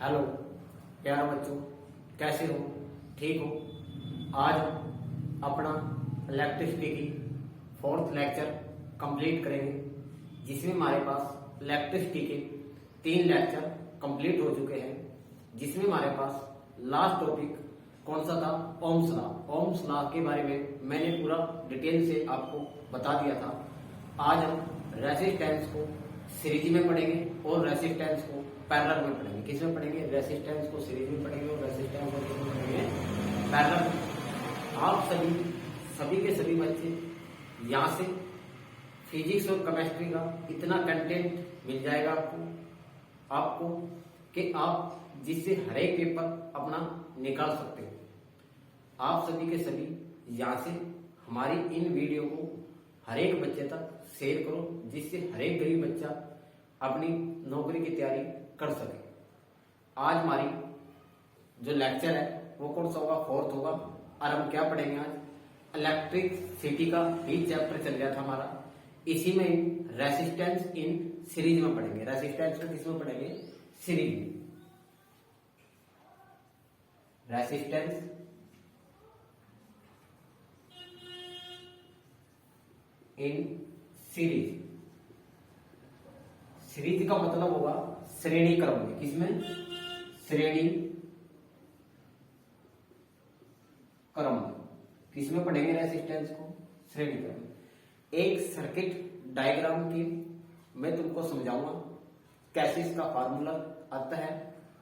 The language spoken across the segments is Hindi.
हेलो प्यारे बच्चों, कैसे हो? ठीक हो? आज हम अपना इलेक्ट्रिसिटी की फोर्थ लेक्चर कंप्लीट करेंगे, जिसमें हमारे पास इलेक्ट्रिसिटी के 3 लेक्चर कंप्लीट हो चुके हैं। जिसमें हमारे पास लास्ट टॉपिक कौन सा था? Ohm's law. ओम्स लॉ के बारे में मैंने पूरा डिटेल से आपको बता दिया था। आज हम रेजिस्टेंस को सीरीज में पढ़ेंगे और रेजिस्टेंस को पैरेलल में पढ़ेंगे। किस में पढ़ेंगे? रेजिस्टेंस को सीरीज में पढ़ेंगे और रेजिस्टेंस को किस में पढ़ेंगे? पैरेलल में। आप सभी के सभी बच्चे यहाँ से फिजिक्स और केमिस्ट्री का इतना कंटेंट मिल जाएगा आपको कि आप जिससे हर एक पेपर अपना निकाल सकते हो। आप सभी के सभी यहाँ से हमारी इन वीडियो को हर एक बच्चे तक शेयर करो, जिससे हर एक गरीब बच्चा अपनी नौकरी की तैयारी कर सके। आज हमारी जो लेक्चर है वो कौन सा होगा? फोर्थ होगा। और हम क्या पढ़ेंगे आज? इलेक्ट्रिसिटी का ही चैप्टर चल गया था हमारा। इसी में रेजिस्टेंस इन सीरीज में पढ़ेंगे। रेजिस्टेंस को किस में पढ़ेंगे? सीरीज में। Resistance in series. सीरीज का मतलब होगा श्रेणी क्रम में। किसमें? श्रेणी क्रम में। किसमें पढ़ेंगे रेजिस्टेंस को? श्रेणी क्रम में। एक सर्किट डायग्राम की मैं तुमको समझाऊंगा कैसे इसका फार्मूला आता है,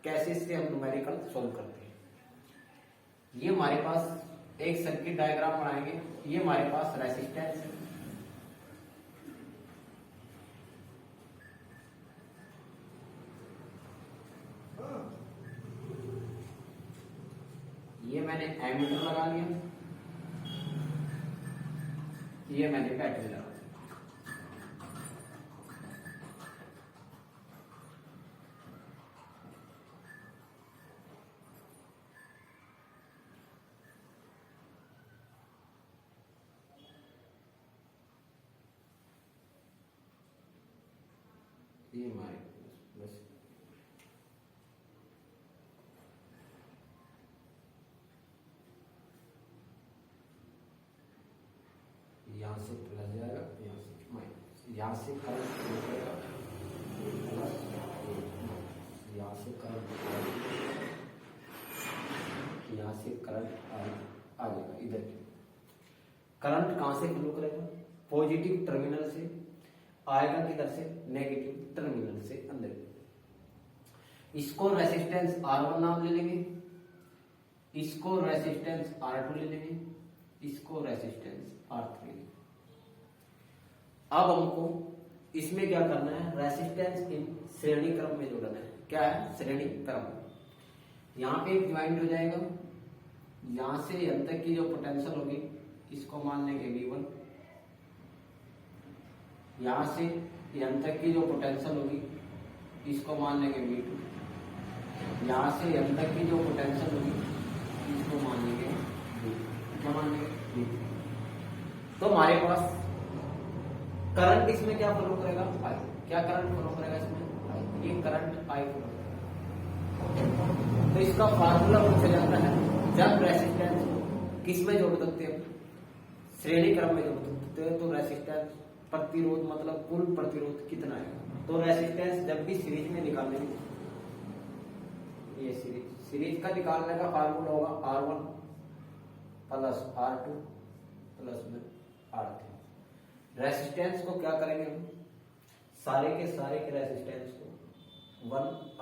कैसे इससे हम न्यूमेरिकल सोल्व करते हैं। ये हमारे पास एक सर्किट डायग्राम बनाएंगे। ये हमारे पास रेजिस्टेंस है। ये मैंने एमीटर लगा लिया, ये मैंने बैटरी लगा लिया। ये हमारे बस यहाँ से प्लस जाएगा, यहाँ से माइनस, यहाँ से करंट जाएगा प्लस, यहाँ से करंट, यहाँ से करंट आ जाएगा इधर। करंट कहाँ से फ्लो करेगा? पॉजिटिव टर्मिनल से आएगा, किधर से? नेगेटिव टर्मिनल से अंदर। इसको रेजिस्टेंस R1 नाम ले लेंगे, इसको रेजिस्टेंस R2 ले लेंगे, इसको रेजिस्टेंस R3। अब हमको इसमें क्या करना है? रेजिस्टेंस इन श्रेणी क्रम में जोड़ना है। क्या है? श्रेणी क्रम। यहाँ पे एक ज्वाइंट हो जाएगा। यहां से यहां तक की जो पोटेंशियल होगी इसको मान लेंगे V1। यहां से यहां तक की जो पोटेंशियल होगी इसको मान लेंगे V2। यहां से यहां तक की जो पोटेंशियल होगी इसको मान लेंगे V2। क्या मान लेंगे? V2। तो हमारे पास करंट इसमें क्या फ्लो करेगा? I। क्या करंट फ्लो करेगा इसमें? I। ये करंट I फ्लो करेगा। तो इसका फार्मूला पूछा जाता है जब रेजिस्टेंस को किस में जोड़ सकते हैं? श्रेणी क्रम में जोड़ सकते हैं। तो रेजिस्टेंस प्रतिरोध मतलब कुल प्रतिरोध कितना है? तो रेजिस्टेंस जब भी सीरीज में निकालेंगे, ये सीरीज का निकालने का फार्मूला होगा R1 प्लस R2 प्लस में R3। रेजिस्टेंस को क्या करेंगे हम? सारे के रेजिस्टेंस को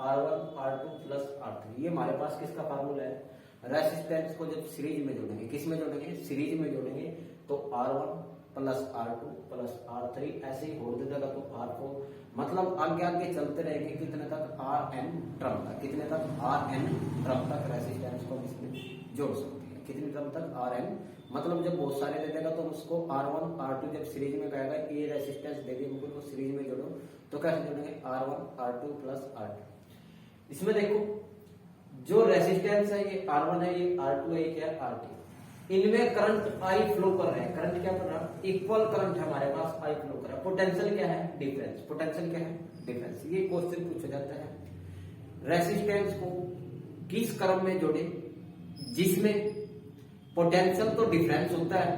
R1 R2 प्लस R3। ये हमारे पास किसका फार्मूला है? रेजिस्टेंस को जब सीरीज में जोड़ेंगे, किस में जोड़ेंगे? सीरीज में जोड़ेंगे तो R1 plus R2 plus R3 ऐसे ही होते जाएगा तो R4। मतलब आगे आगे चलते रहेंगे कितने तक? Rn टर्म तक। कितने तक? Rn टर्म तक रेजिस्टेंस को इसमें जोड़ सकते हैं। कितने टर्म तक? Rn। मतलब जब बहुत सारे दे देगा तो उसको R1 R2 जब सीरीज में कहेगा ये रेजिस्टेंस दे दी हमको, तो सीरीज में जोड़ो तो कैसे जोड़ेंगे? R1 R2 plus R2। इसमें देखो जो रेजिस्टेंस है ये R1 है, ये R2 है, ये क्या है? R3। इनमें करंट I फ्लो कर रहा है। करंट क्या कर रहा है? इक्वल करंट है हमारे पास, I फ्लो कर रहा है। पोटेंशियल क्या है? डिफरेंस। पोटेंशियल क्या है? डिफरेंस। ये क्वेश्चन पूछा जाता है रेसिस्टेंस को किस क्रम में जोड़े जिसमें पोटेंशियल तो डिफरेंस होता है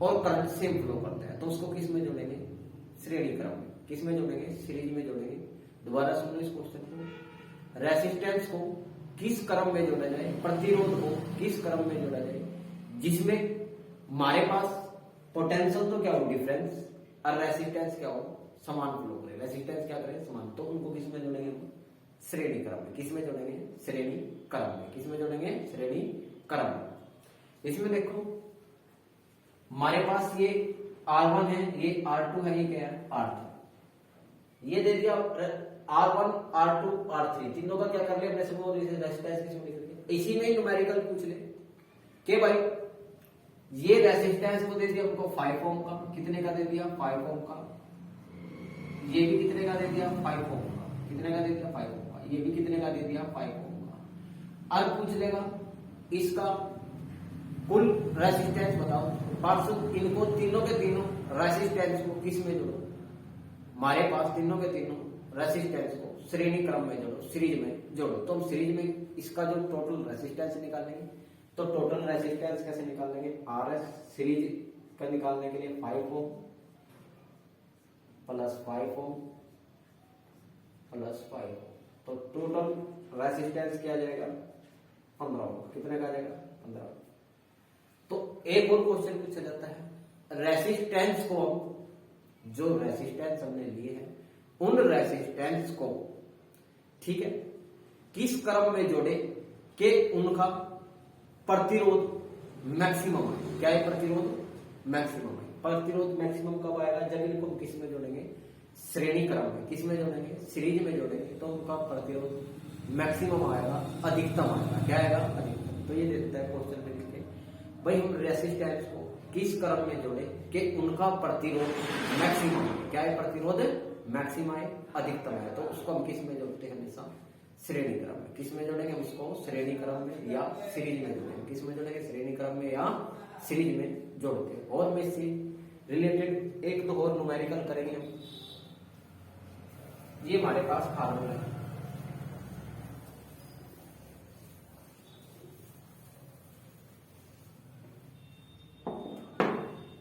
और करंट सेम फ्लो करता है, तो उसको किस में जोड़ेंगे? श्रेणी क्रम में। किस में जोड़ेंगे? सीरीज में जोड़ेंगे। दोबारा सुन लो इस क्वेश्चन को। रेसिस्टेंस को किस क्रम में जोड़ा जाए, प्रतिरोध को किस क्रम में जोड़ा जाए जिसमें हमारे पास पोटेंशियल तो क्या हो डिफरेंस और रेसिस्टेंस क्या हो समान फ्लो करे, रेसिस्टेंस क्या करे समान, तो उनको किस में जोड़ेंगे? श्रेणी क्रम में। किस में जोड़ेंगे? श्रेणी क्रम में। किस में जोड़ेंगे? श्रेणी क्रम में। इसमें देखो हमारे पास ये R1 है, ये R2 है, ये क्या है R3। ये दे दिया R1 R2 R3 तीनों का क्या कर लिया रेसिस्टेंस, इसी में न्यूमेरिकल पूछ ले कि भाई ये रेसिस्टेंस को दे दिया हमको 5 ओम का, कितने का दे दिया 5 ओम का, ये भी कितने का दे दिया 5 ओम का, कितने का दे दिया 5 ओम का, ये भी कितने का दे दिया 5 ओम का। अब पूछ लेगा इसका कुल रेसिस्टेंस बताओ, परसों इनको तीनों के तीनों रेसिस्टेंस को किस में जोड़ो? हमारे पास तीनों के तीनों रेसिस्टेंस को श्रेणी क्रम में जोड़ो, सीरीज में जोड़ो। तो हम सीरीज में इसका जो टोटल रेसिस्टेंस निकालेंगे, तो टोटल रेसिस्टेंस कैसे निकालेंगे? RS सीरीज का निकालने के लिए 5 ओम प्लस 5 ओम प्लस 5 ओम, तो टोटल रेसिस्टेंस क्या आ जाएगा 15 ओम। कितने का आ जाएगा 15 ओम। तो एक और क्वेश्चन पूछा जाता है रेसिस्टेंस को, जो रेसिस्टेंस हमने लिए है उन रेसिस्टेंस को, ठीक है, किस क्रम में जोड़े कि उनका प्रतिरोध मैक्सिमम है। क्या है? प्रतिरोध मैक्सिमम है। प्रतिरोध मैक्सिमम कब आएगा? जब इनको किस में जोड़ेंगे? श्रेणी क्रम में। किस में जोड़ेंगे? सीरीज में जोड़ेंगे, तो उनका प्रतिरोध मैक्सिमम आएगा, अधिकतम आएगा। क्या आएगा? अधिकतम। तो ये देता है क्वेश्चन में लिख के भाई हम रेसिस्टेंस को किस क्रम में जोड़े कि उनका प्रतिरोध मैक्सिमम है। क्या है? प्रतिरोध मैक्सिमम है, अधिकतम है, तो उसको हम किस में जोड़ते हैं? हमेशा श्रेणी क्रम में। किस में जोड़ेंगे? हम इसको श्रेणी क्रम में या सीरीज में जोड़ेंगे। किस में जोड़ेंगे? श्रेणी क्रम में या सीरीज में जोड़ते हैं। और में से रिलेटेड एक दो और न्यूमेरिकल करेंगे हम। ये हमारे पास फार्मूला है,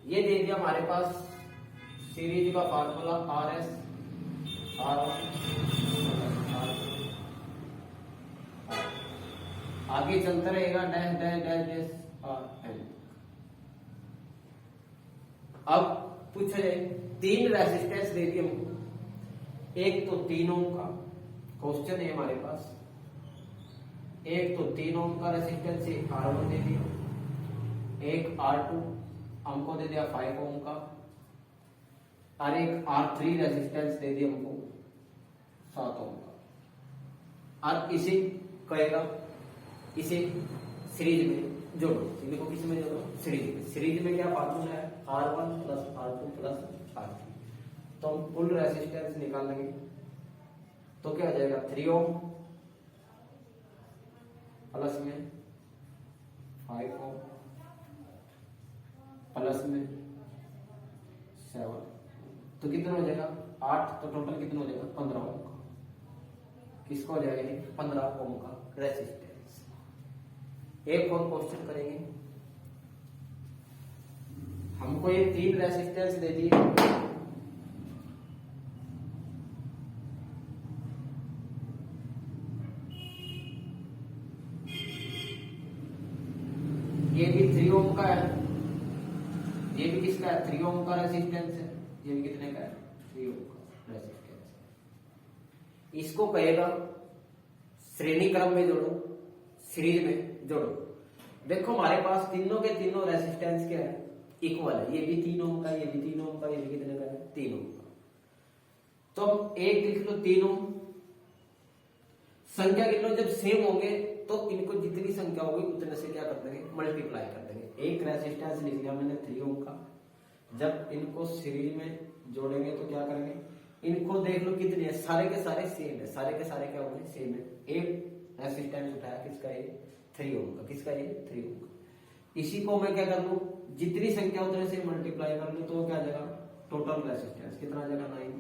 ये दे दिया हमारे पास सीरीज का फार्मूला RS R1 आगे चलता रहेगा dash dash dash dash RN। अब पूछा जाए तीन रेसिस्टेंस दे दी हमको, एक तो 3 ओम का क्वेश्चन है हमारे पास, एक तो 3 ओम का रेसिस्टेंस R1 दे दिया, एक R2 हमको दे दिया 5 ओम का, और एक R3 रेसिस्टेंस दे दिया हमको 7 ओम का। और इसे कहेगा इसे सीरीज में जोड़ो। इनको किस में जोड़ो? सीरीज में। सीरीज में क्या फार्मूला है? R1 plus R2 plus R3। तो हम कुल रेसिस्टेंस निकालेंगे तो क्या हो जाएगा 3 ओम प्लस में 5 ओम प्लस में 7, तो कितना हो जाएगा 8। तो टोटल कितना हो जाएगा 15 ओम का। किसका हो जाएगा? 15 ओम का रेसिस्टेंस। एक और क्वेश्चन करेंगे, हमको ये 3 रेसिस्टेंस दे दिए, ये भी 3 ओम का है, ये भी किसका है? 3 ओम का रेसिस्टेंस है, ये भी कितने का है? 3 ओम का रेसिस्टेंस। इसको कहेगा श्रेणी क्रम में जोड़ो, सीरीज में जोड़ो। देखो हमारे पास तीनों के तीनों रेसिस्टेंस क्या है? इक्वल है। ये भी 3 ओम का, ये भी 3 ओम का, ये भी कितने का है? 3 ओम का। तो एक लिख लो 3 ओम, संख्या गिन लो, जब सेम होंगे तो इनको जितनी संख्या होगी उतने से क्या कर देंगे? मल्टीप्लाई कर देंगे। एक रेसिस्टेंस लिख लिया मैंने 3 ओम का, जब इनको सीरीज में जोड़ेंगे तो क्या करेंगे? इनको देख लो कितने है, सारे के सारे सेम है, सारे के सारे क्या होंगे? सेम है। एक रेसिस्टेंस उठाया किसका? ये 3 ओम का। किसका? ये 3 ओम का। इसी को मैं क्या कर लूं? जितनी संख्या उतने से मल्टीप्लाई कर लूं तो क्या आ जाएगा? टोटल रेसिस्टेंस कितना आ जाएगा? 9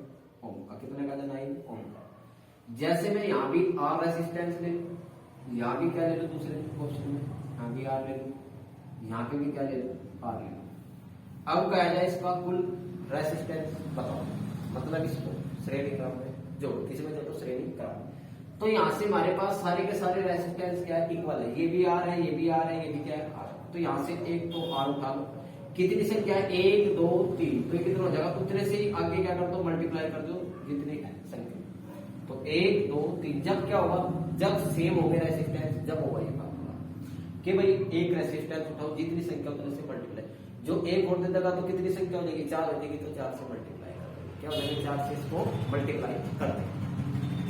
ओम का। कितने का? 9 ओम का। जैसे मैं यहाँ भी आर रेसिस्टेंस ले लूं, यहाँ भी क्या ले लूं, दूसरे क्वेश्चन में यहाँ भी आर ले लूं, यहाँ पे भी क्या ले लूं, आर ले लूं। अब कहा जाए इसका कुल रेसिस्टेंस बताओ, मतलब इसको श्रेणी क्रम में जोड़ो, किसमें जोड़ो, श्रेणी क्रम। तो यहाँ से हमारे पास सारे के सारे रेसिस्टेंस क्या है, इक्वल है, ये भी आर है, ये भी आर है, ये भी क्या है, आर। तो यहाँ से एक तो आर उठा लो, कितनी संख्या है, 1 2 3, तो कितना हो जाएगा, उतने से ही आगे क्या कर दो, मल्टीप्लाई कर दो जितनी संख्या। तो 1 2 3, जब क्या होगा, जब सेम हो गया रेसिस्टेंस, जब होगा ये बात कि भाई एक रेसिस्टेंस उठाओ, जितनी संख्या उतने से मल्टीप्लाई, जो एक और दे देगा तो कितनी संख्या हो जाएगी, 4 हो जाएगी, तो 4 से मल्टीप्लाई कर देंगे, क्या हो जाएगी, 4 से इसको मल्टीप्लाई कर देंगे,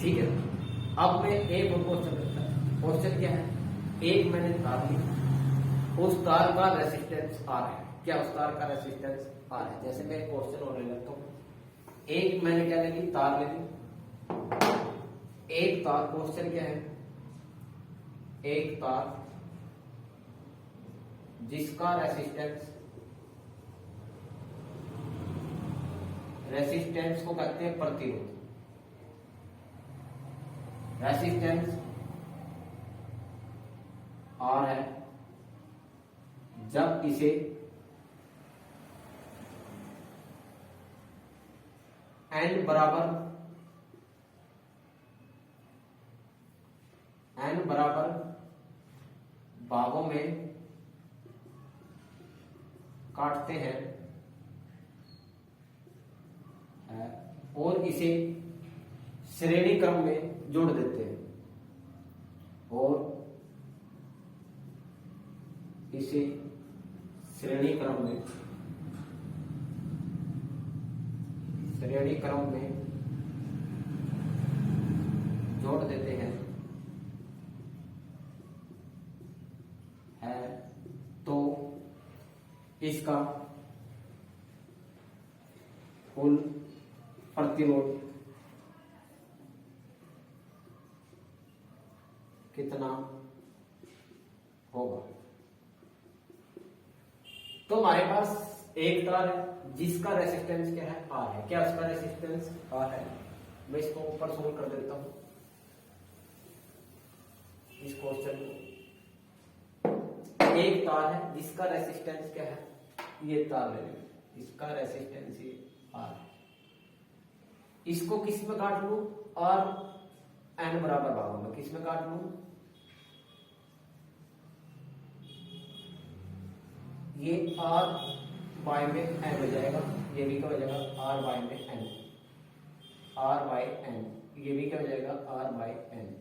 ठीक है। अब मैं एक और क्वेश्चन करता हूं, क्वेश्चन क्या है, एक मैंने तार ली, उस तार का रेसिस्टेंस आर है, क्या उस तार का रेसिस्टेंस आर है। जैसे मैं क्वेश्चन और ले लेता हूं, एक मैंने क्या लेगी, तार ले ली, एक तार, क्वेश्चन क्या है, एक तार जिसका रेसिस्टेंस, रेसिस्टेंस को कहते हैं प्रतिरोध, रेसिस्टेंस आर है, जब इसे n बराबर भागों में काटते हैं और इसे श्रेणी क्रम में जोड़ देते हैं, और इसे श्रेणी क्रम में जोड़ देते हैं, तो इसका कुल प्रतिरोध कितना होगा। तो हमारे पास एक तार है जिसका रेसिस्टेंस क्या है, आर है, क्या उसका रेसिस्टेंस आर है। मैं इसको ऊपर सोल्व कर देता हूं, इस क्वेश्चन को। एक तार है जिसका रेसिस्टेंस क्या है, ये तार ले लेंगे, इसका रेसिस्टेंस ये आर है, इसको किस में काट लू, और एन बराबर भागों में किस में काट लू, ये आर बाय में एन हो जाएगा, ये भी क्या हो जाएगा, आर बाय में एन, आर बाय एन, ये भी क्या हो जाएगा, आर बाय एन।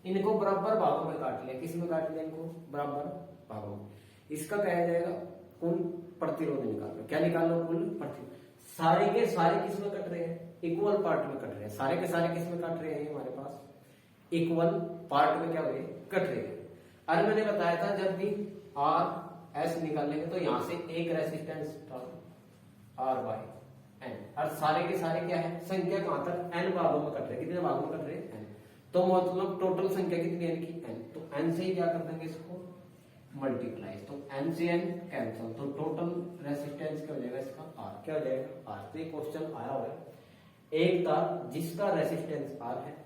इनको बराबर भागों में काट लिया, किस में काट लिया, इनको बराबर भागों में। इसका कहा जाएगा कुल प्रतिरोध निकालना, क्या निकालना, कुल प्रतिरोध। सारे के सारे किस में कट रहे हैं, इक्वल पार्ट में कट रहे हैं, सारे के सारे किस में कट रहे हैं, हमारे पास इक्वल पार्ट में क्या हो रहे हैं, कट रहे हैं। अरे मैंने बताया था जब भी आर एस निकालेंगे तो यहां से एक रेसिस्टेंस आर बाय एन, और सारे के सारे क्या है, संख्या कहां तक, एन भागों में कट रहे हैं, कितने भागों में कट रहे हैं, एन। तो मतलब टोटल संख्या कितनी है इनकी, एन। तो एन से ही क्या कर देंगे इसको मल्टीप्लाई, तो एन से एन कैंसिल, तो टोटल रेसिस्टेंस क्या हो जाएगा इसका, आर, क्या हो जाएगा, आर। तो ये क्वेश्चन आया हुआ है, एक तार जिसका रेसिस्टेंस आर है,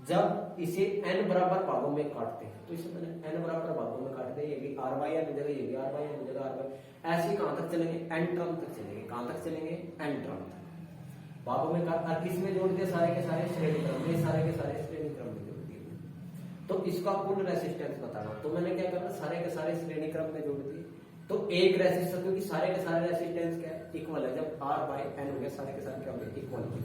जब इसे n बराबर भागों में काटते हैं, तो इसे मैंने n बराबर भागों में काट दिया, ये भी r बाई n हो जाएगा, ये भी r बाई n हो जाएगा, r बाई। ऐसे कहां तक चलेंगे, n टर्म तक चलेंगे, कहां तक चलेंगे, n टर्म तक भागों में काट। और किस में जोड़ दिया, सारे के सारे श्रेणी क्रम में, सारे के सारे श्रेणी क्रम में जोड़ दिए। तो इसका कुल रेसिस्टेंस बताना, तो मैंने क्या करना, सारे के सारे श्रेणी क्रम में जोड़ दिए। तो एक रेसिस्टेंस, क्योंकि सारे के सारे रेसिस्टेंस क्या है, इक्वल है, जब r बाई n हो गया, सारे के सारे क्या हो गए, इक्वल हो गए।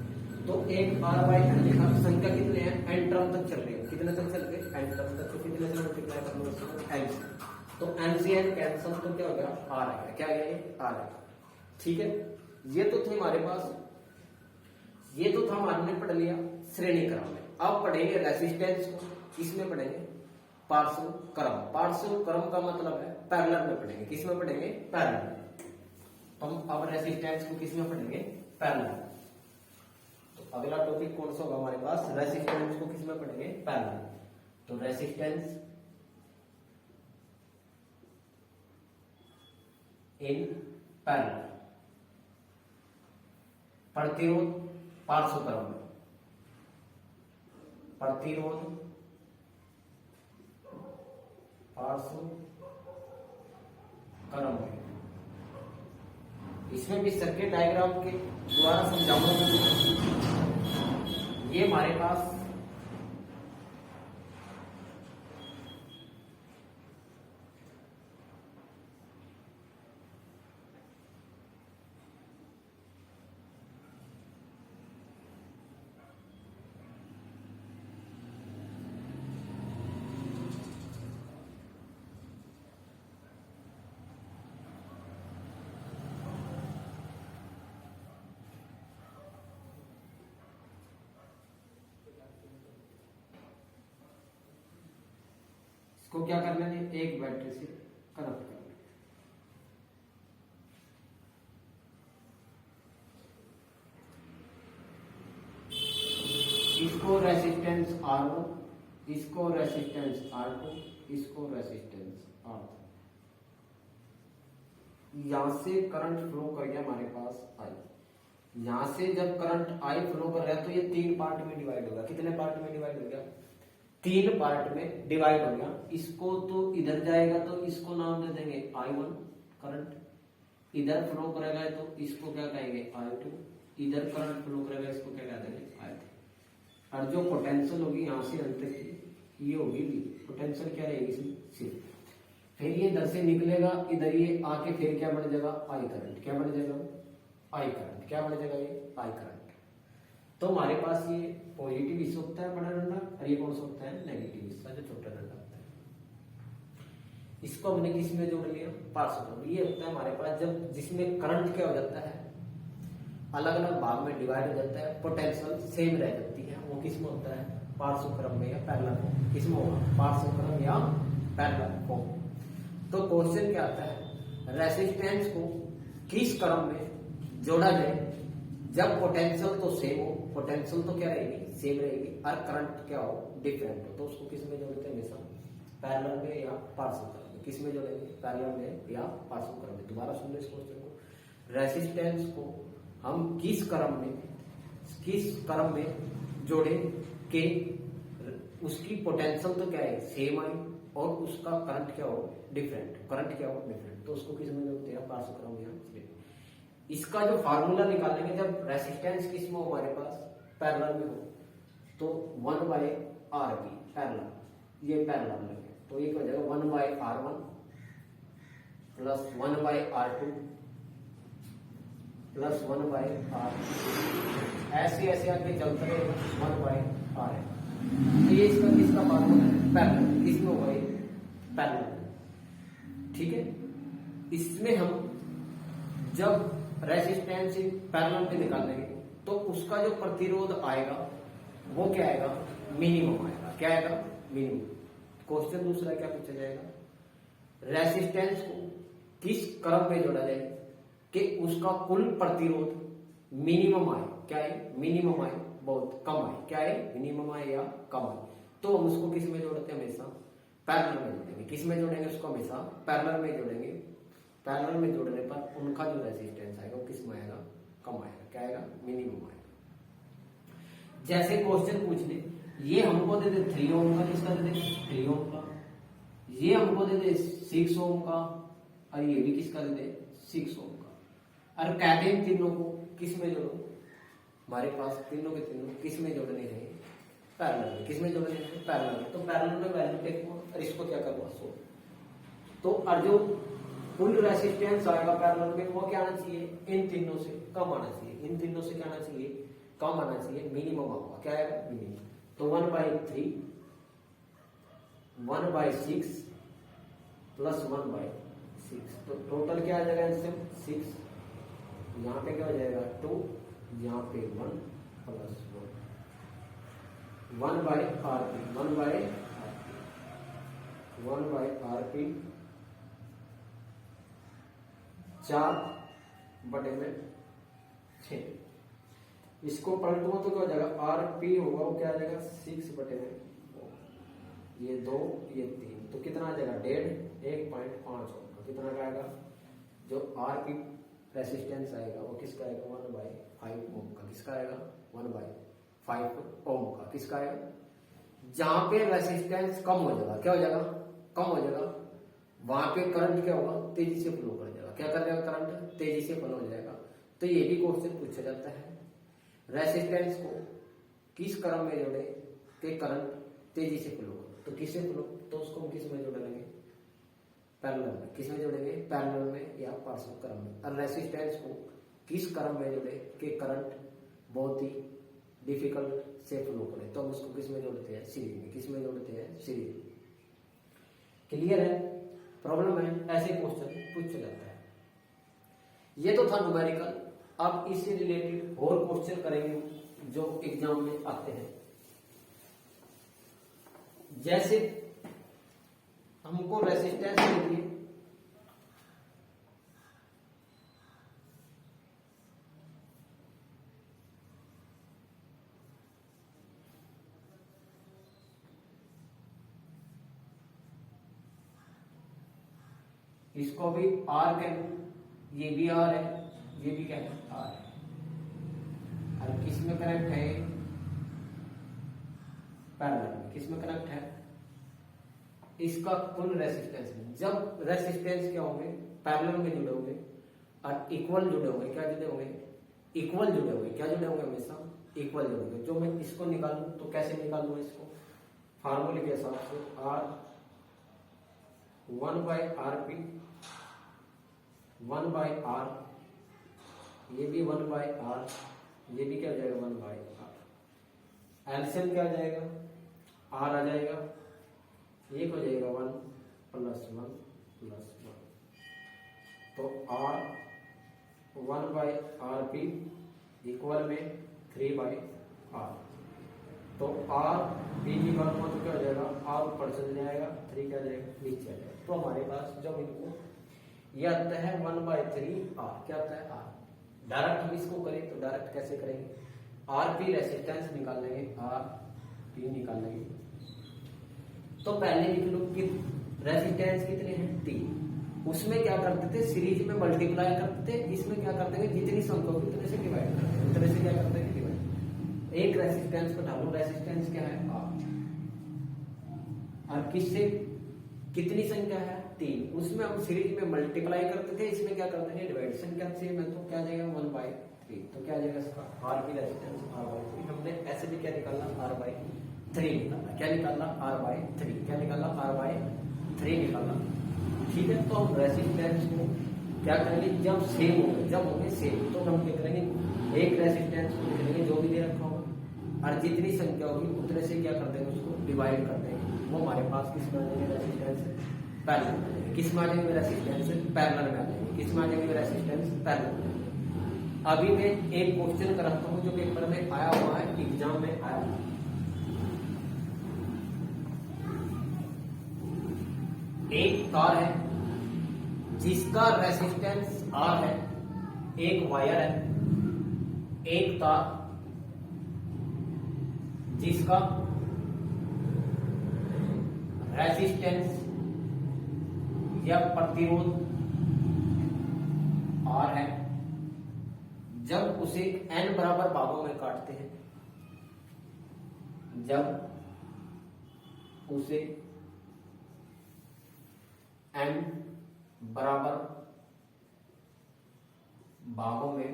तो एक आर बाई एन लिखा, संख्या कितने हैं, एन टर्म तक चल रही है, कितने तक चल रहे, एन टर्म तक। तो कितने से मल्टीप्लाई कर लो, एन से, तो एन से एन कैंसिल, तो क्या हो गया, आर आ गया, क्या आ गया, ये आर आ गया, ठीक है। ये तो थे हमारे पास, ये तो था हमने पढ़ लिया श्रेणी क्रम में। अब पढ़ेंगे रेसिस्टेंस को, किसमें पढ़ेंगे, पार्श्व क्रम। पार्श्व क्रम का मतलब है पैरेलल में पढ़ेंगे, किसमें पढ़ेंगे, पैरेलल। तो हम अब रेसिस्टेंस को किसमें पढ़ेंगे, पैरेलल। अगला टॉपिक कौन सा होगा हमारे पास, रेसिस्टेंस को किसमें पढ़ेंगे, पैरेलल। तो रेसिस्टेंस इन पैरेलल, प्रतिरोध पार्श्व क्रम में, प्रतिरोध पार्श्व क्रम में। इसमें भी सर्किट डायग्राम के द्वारा समझाऊंगा। ये हमारे पास इसको क्या करना है, एक बैटरी से कनेक्ट करना है। इसको रेसिस्टेंस R1, इसको रेसिस्टेंस R2, इसको रेसिस्टेंस R3। यहां से करंट फ्लो कर गया हमारे पास I। यहां से जब करंट I फ्लो कर रहा है तो ये 3 पार्ट में डिवाइड होगा। कितने पार्ट में डिवाइड हो गया, 3 पार्ट में डिवाइड हो गया। इसको तो इधर जाएगा तो इसको नाम दे देंगे I1 करंट, इधर फ्लो करेगा तो इसको क्या कहेंगे I2, इधर करंट फ्लो करेगा इसको क्या कह देंगे I3। और जो पोटेंशियल होगी यहां से अंत की ये होगी V। पोटेंशियल क्या रहेगी इसमें C। फिर ये इधर से निकलेगा, इधर ये आके फिर क्या बन जाएगा I करंट। क्या बन जाएगा I करंट। क्या बन जाएगा ये I करंट। तो हमारे पास ये पॉजिटिव हिस्सा होता है बड़ा डंडा, और ये कौन सा होता है नेगेटिव हिस्सा जो छोटा डंडा होता है। इसको हमने किस में जोड़ लिया, पार्श्व। ये होता है हमारे पास जब जिसमें करंट क्या हो जाता है अलग अलग भाग में डिवाइड हो जाता है, पोटेंशियल सेम रह जाती है। वो किस में होता है, पार्श्व क्रम में या पैरेलल फॉर्म। किस में होगा, पार्श्व क्रम या पैरेलल फॉर्म। तो क्वेश्चन क्या आता है, रेसिस्टेंस को किस क्रम में जोड़ा जाए जब पोटेंशियल तो सेम हो। पोटेंशियल तो क्या रहेगी, सेम रहेगी, और करंट क्या हो, डिफरेंट हो। तो उसको किस में जोड़ते हैं हमेशा, पैरेलल में या पार्श्व क्रम में। किस में जोड़ेंगे, पैरेलल में या पार्श्व क्रम में। दोबारा सुन लो इस क्वेश्चन को, रेसिस्टेंस को हम किस क्रम में जोड़े कि उसकी पोटेंशियल तो क्या है सेम आई और उसका करंट क्या हो डिफरेंट। करंट क्या हो डिफरेंट। तो उसको किस में जोड़ते हैं, पार्श्व क्रम या स्लिप। इसका जो फार्मूला निकालेंगे जब रेसिस्टेंस किस में हो हमारे पास पैरेलल में हो तो 1/RP पैरेलल, ये पैरेलल में है तो ये क्या हो जाएगा 1/R1 plus 1/R2 plus 1/R। ऐसे ऐसे आगे चलते रहेगा 1/RN। तो ये इसका किसका फार्मूला है, पैरेलल। किसमें होगा ये पैरेलल। ठीक है, इसमें हम जब रेसिस्टेंस पैरेलल पे निकालेंगे तो उसका जो प्रतिरोध आएगा वो क्या आएगा, मिनिमम आएगा। क्या आएगा, मिनिमम। क्वेश्चन दूसरा क्या पूछा जाएगा, रेसिस्टेंस को किस क्रम में जोड़ा जाए कि उसका कुल प्रतिरोध मिनिमम आए। क्या है, मिनिमम आए, बहुत कम आए। क्या है, मिनिमम आए या कम आए। तो हम उसको किस में जोड़ते हैं, हमेशा पैरेलल में जोड़ेंगे। किस में जोड़ेंगे, उसको हमेशा पैरेलल में जोड़ेंगे। पैरेलल में जोड़ने पर उनका जो रेसिस्टेंस आएगा वो किस में आएगा, कम आएगा। क्या आएगा, मिनिमम आएगा। जैसे क्वेश्चन पूछ ले, ये हमको दे दे 3 ओम का, किसका दे दे 3 ओम का, ये हमको दे दे 6 ओम का, और ये भी किसका दे दे 6 ओम का। और कहते हैं तीनों को किस में जोड़ो, हमारे पास तीनों के तीनों किस में जोड़ने हैं, पैरेलल में। किस में जोड़ने हैं, पैरेलल में। तो पैरेलल में वैल्यू टेक और इसको क्या करूंगा 100। तो और जो कुल रेसिस्टेंस आएगा पैरेलल में वो क्या आना चाहिए, इन तीनों से कम आना चाहिए। इन तीनों से क्या आना चाहिए, कम आना चाहिए, मिनिमम होगा। क्या आएगा, मिनिमम। तो 1/3 1/6 प्लस 1/6 तो टोटल क्या आ जाएगा इससे 6। यहाँ पे क्या हो जाएगा 2, यहाँ पे 1 प्लस 1 1/RP 1/RP 4/6। इसको पलटूंगा तो क्या हो जाएगा, RP होगा वो क्या आ जाएगा 6/4। ये 2 ये 3 तो कितना आ जाएगा 1.5 ओम का। कितना का आएगा, जो RP रेसिस्टेंस आएगा वो किसका आएगा 1/5 ओम का। किसका आएगा 1/5 ओम का। किसका आएगा जहां पे रेसिस्टेंस कम हो जाएगा, क्या हो जाएगा, कम हो जाएगा, वहां पे करंट क्या होगा, तेजी से फ्लो कर जाएगा। क्या कर जाएगा, करंट तेजी से फ्लो हो जाएगा। तो ये भी क्वेश्चन पूछा जाता है, रेसिस्टेंस को किस क्रम में जोड़े कि करंट तेजी से फ्लो हो। तो किससे फ्लो, तो उसको हम किस में जोड़ेंगे, पैरेलल में। किस में जोड़ेंगे, पैरेलल में या पार्श्व क्रम में। और रेसिस्टेंस को किस क्रम में जोड़े कि करंट बहुत ही डिफिकल्ट से फ्लो करे, तो हम उसको किस में जोड़ते हैं, सीरीज में। किस में जोड़ते हैं, सीरीज में। क्लियर है, प्रॉब्लम है, ऐसे क्वेश्चन पूछा जाता है। ये तो था न्यूमेरिकल। अब इससे रिलेटेड और क्वेश्चन करेंगे जो एग्जाम में आते हैं। जैसे हमको रेसिस्टेंस के लिए इसको भी आर कहें, ये भी आर है, ये भी क्या है, आर है। और किस में कनेक्ट है, पैरेलल में। किस में कनेक्ट है, इसका कुल रेसिस्टेंस में। जब रेसिस्टेंस क्या होंगे, पैरेलल में जुड़े होंगे और इक्वल जुड़े होंगे। क्या जुड़े होंगे, इक्वल जुड़े होंगे। क्या जुड़े होंगे, हमेशा इक्वल जुड़े होंगे। जो मैं इसको निकालूं तो कैसे निकालूं, इसको फार्मूले के हिसाब से, आर 1/RP 1/R, ये भी 1/R, ये भी क्या हो जाएगा, 1/R। एलसीएम क्या आ जाएगा, R आ जाएगा, एक हो जाएगा 1 + 1 + 1। तो R 1/RP इक्वल में 3/R। तो R B निकालूंगा तो क्या हो जाएगा, R ऊपर चल जाएगा, 3 क्या जाएगा, नीचे आ जाएगा। तो हमारे पास जब इनको ये आता है 1/3R, क्या आता है, R। डायरेक्ट हम इसको करें तो डायरेक्ट कैसे करेंगे, RP रेसिस्टेंस निकाल लेंगे, RP निकाल लेंगे। तो पहले लिख लो कि रेसिस्टेंस कितने हैं, 3। उसमें क्या करते थे, सीरीज में मल्टीप्लाई करते थे। इसमें क्या करते हैं, जितनी संख्या होगी उतने से डिवाइड करते हैं। उतने से क्या करते हैं, डिवाइड। एक रेसिस्टेंस को ढालो, रेसिस्टेंस क्या है, R। और किससे कितनी संख्या है, 3। उसमें हम सीरीज में मल्टीप्लाई करते थे, इसमें क्या करते हैं, डिवाइड। संख्या सेम है तो क्या जाएगा, 1/3। तो क्या जाएगा इसका, RP रेसिस्टेंस R/3। हमने ऐसे भी क्या निकालना, R/3 निकालना। क्या निकालना, R/3। क्या निकालना, R/3 निकालना। ठीक है, तो हम रेसिस्टेंस को क्या करेंगे, जब सेम होंगे, जब होंगे सेम, तो हम क्या करेंगे, एक रेसिस्टेंस को लिख लेंगे जो भी दे रखा होगा, और जितनी संख्या होगी उतने से क्या कर देंगे, उसको डिवाइड कर देंगे। वो हमारे पास किस में आ जाएंगे, रेसिस्टेंस पैरेलल में आ जाएंगे। किस में आ जाएंगे, रेसिस्टेंस पैरेलल में आ जाएंगे। किस में आ जाएंगे, रेसिस्टेंस पैरेलल में। अभी मैं एक क्वेश्चन कराता हूं जो पेपर में आया हुआ है, एग्जाम में आया हुआ है। एक तार है जिसका रेसिस्टेंस R है, एक वायर है, एक तार जिसका रेसिस्टेंस या प्रतिरोध R है। जब उसे n बराबर भागों में काटते हैं, जब उसे n बराबर भागों में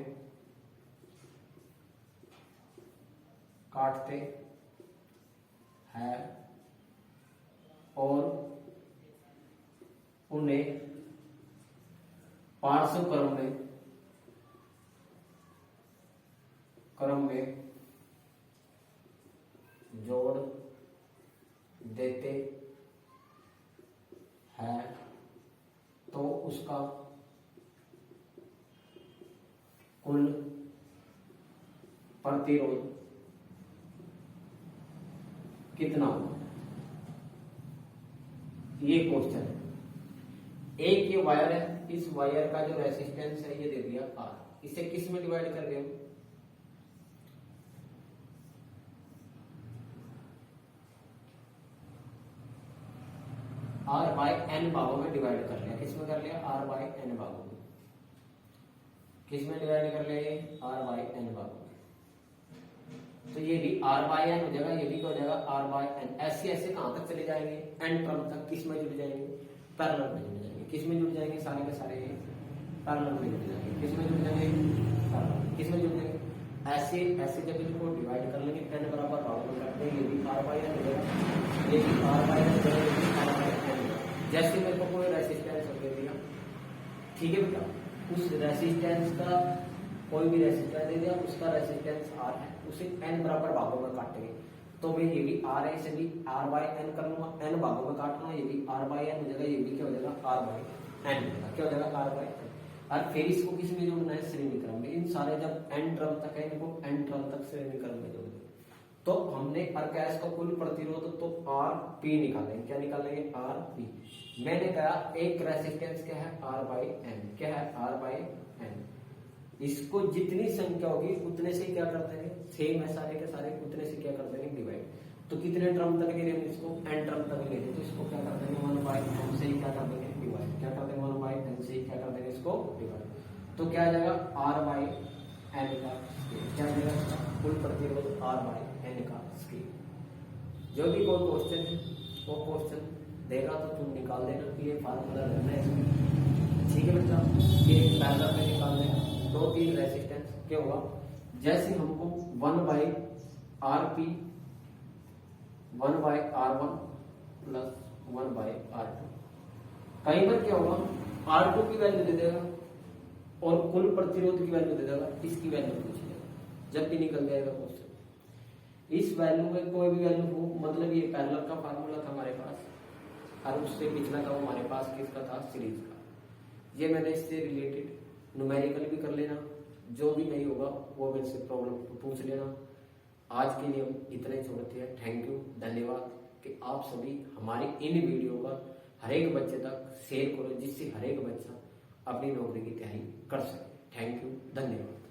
काटते हैं और उन्हें पार्श्व क्रम में जोड़ देते हैं, तो उसका कुल प्रतिरोध कितना होगा। ये क्वेश्चन है। एक ये वायर है, इस वायर का जो रेसिस्टेंस है ये दे दिया R। इसे किस में डिवाइड कर रहे हो, R/n भागों में डिवाइड कर लिया। किस में कर लिया, R/n भागों में। किस में डिवाइड कर लिया, R/n भागों में। तो ये भी आर बाई एन हो जाएगा, ये भी क्या हो जाएगा आर बाई एन। ऐसे ऐसे कहां तक चले जाएंगे, एन टर्म तक। किस में जुड़ जाएंगे, पैरेलल में जुड़ जाएंगे। किस में जुड़ जाएंगे, सारे के सारे पैरेलल में जुड़ जाएंगे। किस में जुड़ जाएंगे, पैरेलल। किस में जुड़ जाएंगे, ऐसे ऐसे जब इनको डिवाइड कर लेंगे एन बराबर भागों में करते हैं, ये भी आर बाई एन हो जाएगा, ये भी आर बाई एन हो जाएगा, ये भी आर बाई एन। जैसे मेरे को कोई रेसिस्टेंस दे दिया, ठीक है बेटा, उस रेसिस्टेंस का कोई भी रेसिस्टेंस दे दिया, उसका रेसिस्टेंस आर है, उसे एन बराबर भागों में काटेंगे। तो मैं ये भी आर है, इसे भी आर बाई एन कर लूंगा, एन भागों में काट लूंगा, ये भी आर बाई एन हो जाएगा, ये भी क्या हो जाएगा आर बाई एन। क्या हो जाएगा आर बाई एन। और फिर इसको किस में जोड़ना है, श्रेणी क्रम में। इन सारे जब एन टर्म तक है, इनको एन टर्म तक श्रेणी क्रम में जोड़ देंगे। तो हमने अर्कैस का कुल प्रतिरोध तो आर पी निकालेंगे। क्या निकालेंगे, आर पी। मैंने कहा एक रेसिस्टेंस क्या है, आर बाई एन। क्या है, आर बाई एन। इसको जितनी संख्या होगी उतने से क्या कर देंगे, सेम है सारे के सारे, उतने से क्या कर देंगे डिवाइड। तो कितने टर्म तक ले रहे हैं इसको, एन टर्म तक ले रहे हैं, तो इसको क्या कर देंगे 1 बाई एन से ही क्या कर देंगे डिवाइड। क्या कर देंगे 1 बाई एन से ही क्या कर देंगे इसको डिवाइड। तो क्या आ जाएगा आर बाई एन का स्केल। क्या आ जाएगा, कुल प्रतिरोध आर बाई एन का स्केल। जो भी कोई क्वेश्चन है वो क्वेश्चन देगा तो तुम निकाल देना कि ये फार्मूला रहना है इसमें, ठीक है बेटा। ये पैरेलल में निकाल देना, 2-3 रेसिस्टेंस क्या होगा, जैसे हमको 1 by R P 1 by R one plus 1 by R two. कई बार क्या होगा, आर टू की वैल्यू दे देगा और कुल प्रतिरोध की वैल्यू दे देगा, इसकी वैल्यू पूछ लेगा जब भी निकल जाएगा क्वेश्चन। इस वैल्यू में कोई भी वैल्यू हो, मतलब ये पैरेलल का फार्मूला था हमारे पास, और उससे पिछला था हमारे पास किसका था, सीरीज का। ये मैंने इससे रिलेटेड न्यूमेरिकल भी कर लेना, जो भी नहीं होगा वो मेरे से प्रॉब्लम पूछ लेना। आज के लिए हम इतना ही छोड़ते हैं। थैंक यू, धन्यवाद कि आप सभी हमारी इन वीडियो का हर एक बच्चे तक शेयर करो, जिससे हर एक बच्चा अपनी नौकरी की तैयारी कर सके। थैंक यू, धन्यवाद।